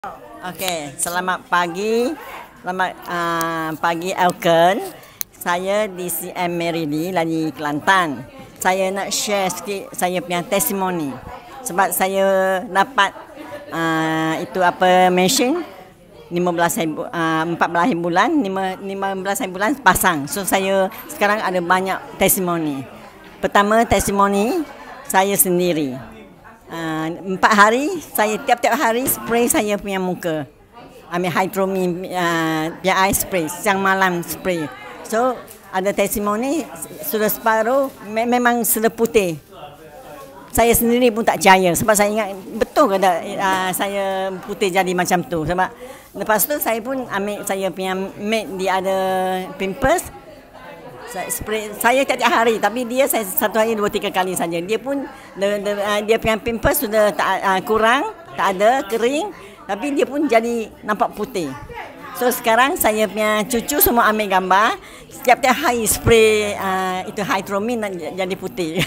Okey, selamat pagi. Selamat pagi Elken. Saya di CM Meridi lagi Kelantan. Saya nak share sikit saya punya testimoni. Sebab saya dapat itu apa mention 14 bulan, 15 bulan pasang. So saya sekarang ada banyak testimoni. Pertama testimoni saya sendiri. 4 hari saya tiap-tiap hari spray saya punya muka, ambil hydromin punya eye spray, siang malam spray. So ada testimoni sudah separuh memang sudah putih. Saya sendiri pun tak percaya sebab saya ingat betul ke tak saya putih jadi macam tu. Sebab lepas tu saya pun ambil saya punya mate, dia ada pimples. Saya spray saya tiap-tiap hari, tapi dia saya satu hari 2-3 kali saja. Dia pun dia punya pimples sudah tak kurang, tak ada, kering, tapi dia pun jadi nampak putih. So sekarang saya punya cucu semua ambil gambar, setiap-tiap hari spray itu hydromin jadi putih.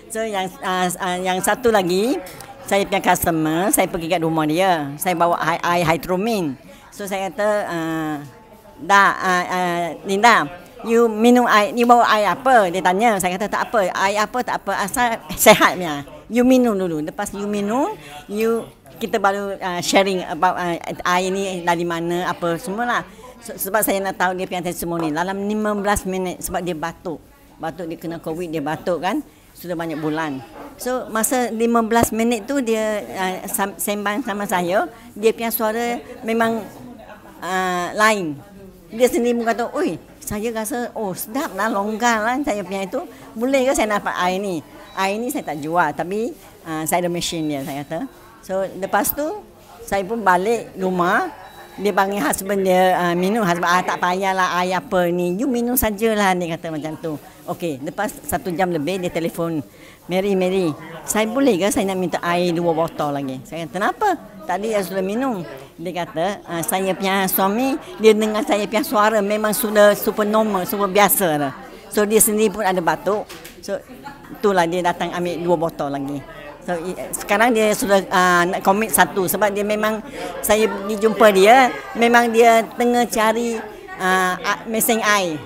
So yang satu lagi, saya punya customer, saya pergi kat rumah dia, saya bawa air hydromin. So saya kata Linda, you minum air, you bawa air apa? Dia tanya. Saya kata tak apa, air apa tak apa, asal sehatnya. You minum dulu. Lepas you minum, kita baru sharing about air ni dari mana, apa semualah. Sebab saya nak tahu dia punya testimoni. Dalam 15 minit sebab dia batuk. Batuk, dia kena COVID, dia batuk kan. Sudah banyak bulan. So masa 15 minit tu dia sembang sama saya, dia punya suara memang lain. Dia sendiri pun kata, oi, saya rasa sedap lah, longgar lah saya punya itu. Boleh ke saya dapat air ni? Air ni saya tak jual, tapi saya ada mesin dia, saya kata. So lepas tu saya pun balik rumah. Dia panggil husband dia minum. Husband tak payahlah air apa ni, you minum sajalah, dia kata macam tu. Okey, lepas 1 jam lebih dia telefon, Mary, saya boleh ke saya nak minta air 2 botol lagi? Saya kata kenapa? Tadi saya sudah minum. Dia kata saya punya suami, dia dengar saya punya suara memang sudah super normal, super biasa dah. So dia sendiri pun ada batuk. So itulah dia datang ambil 2 botol lagi. So sekarang dia sudah nak commit 1 sebab dia memang, saya pergi jumpa dia, memang dia tengah cari mesin air.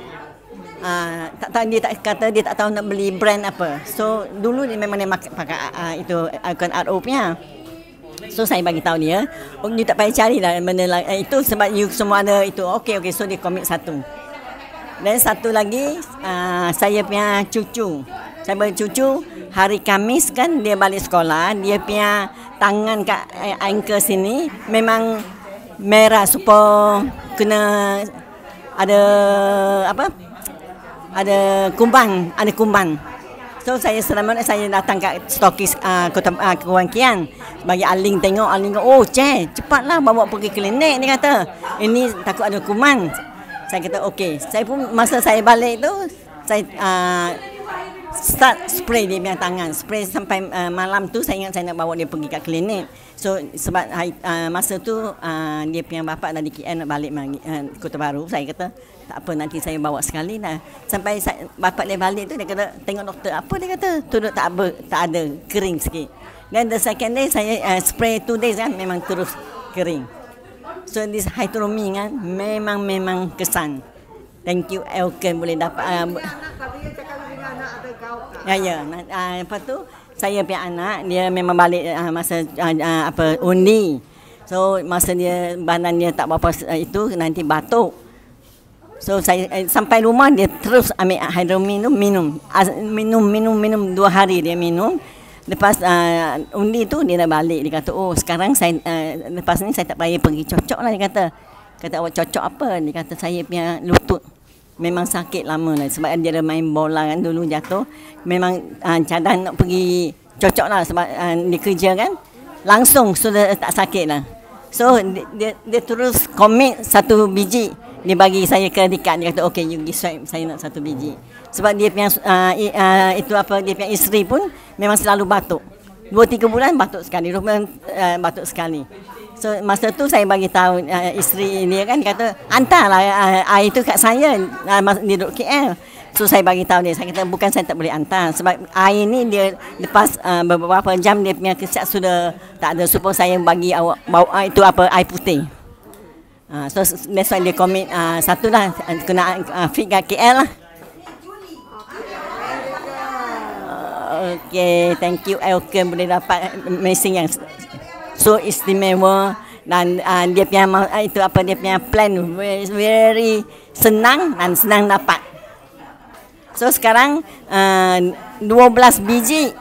Dia tak kata dia tak tahu nak beli brand apa. So dulu dia memang dia pakai itu Icon RO punya. So saya bagi tahu dia, you tak payah carilah benda itu sebab you semua ada itu. Okey, so dia commit 1. Dan satu lagi saya punya cucu. Saya punya cucu hari Khamis kan dia balik sekolah, dia punya tangan kat ankle sini memang merah, supaya kena ada apa? Ada kumban. So saya selamat saya datang kat stokis Kota Kuang Kian bagi Aling tengok. Aling kata, cepatlah bawa pergi klinik, dia kata. Ini takut ada kuman. Saya kata okey. Saya pun masa saya balik tu saya start spray dia punya tangan. Spray sampai malam tu saya ingat saya nak bawa dia pergi kat klinik. So sebab masa tu dia punya bapa dari KL nak balik Kota Baru. Saya kata tak apa, nanti saya bawa sekali lah. Sampai bapa dia balik tu dia kata tengok doktor. Apa dia kata? Turut tak ada, kering sikit. Then the second day saya spray 2 days kan memang terus kering. So this hydromin kan memang kesan. Thank you Elken boleh dapat lepas tu saya punya anak dia memang balik masa undi. So masa dia badan dia tak berapa itu nanti batuk. So saya sampai rumah dia terus ambil hydromin tu minum 2 hari dia minum. Lepas undi tu dia dah balik, dia kata sekarang saya lepas ni saya tak payah pergi cocok lah, dia kata awak cocok apa? Dia kata saya punya lutut memang sakit lama lah sebab dia ada main bola kan dulu jatuh. Memang cadang nak pergi cocok lah sebab dia kerja kan, langsung sudah tak sakit lah. So dia terus commit 1 biji. Dia bagi saya kredikat, dia kata okey you give saya nak 1 biji. Sebab dia punya itu apa, dia punya isteri pun memang selalu batuk. 2-3 bulan batuk sekali, batuk sekali. So masa tu saya bagi tahu isteri dia kan, kata hantarlah air itu kat saya, dia duduk KL. So saya bagi tahu dia, saya kata bukan saya tak boleh hantar sebab air ni dia lepas beberapa jam dia punya kesiap sudah tak ada, supaya saya bagi awak bawa itu apa air putih. So that's why dia komit satu lah kena fit kat KL lah. Okay, thank you Elken boleh dapat mesin yang so istimewa dan dia punya itu apa dia punya plan very senang dan senang dapat. So sekarang 12 biji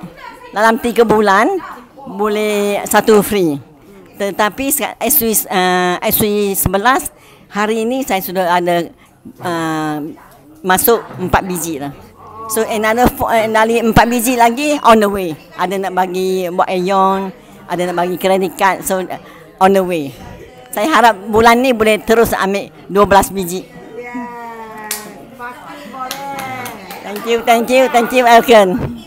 dalam 3 bulan boleh satu free. Tetapi SW 11 hari ini saya sudah ada masuk 4 biji lah. So another 4 biji lagi on the way. Ada nak bagi buat Aeon, ada nak bagi credit card, so on the way. Saya harap bulan ni boleh terus ambil 12 biji. Thank you Elken.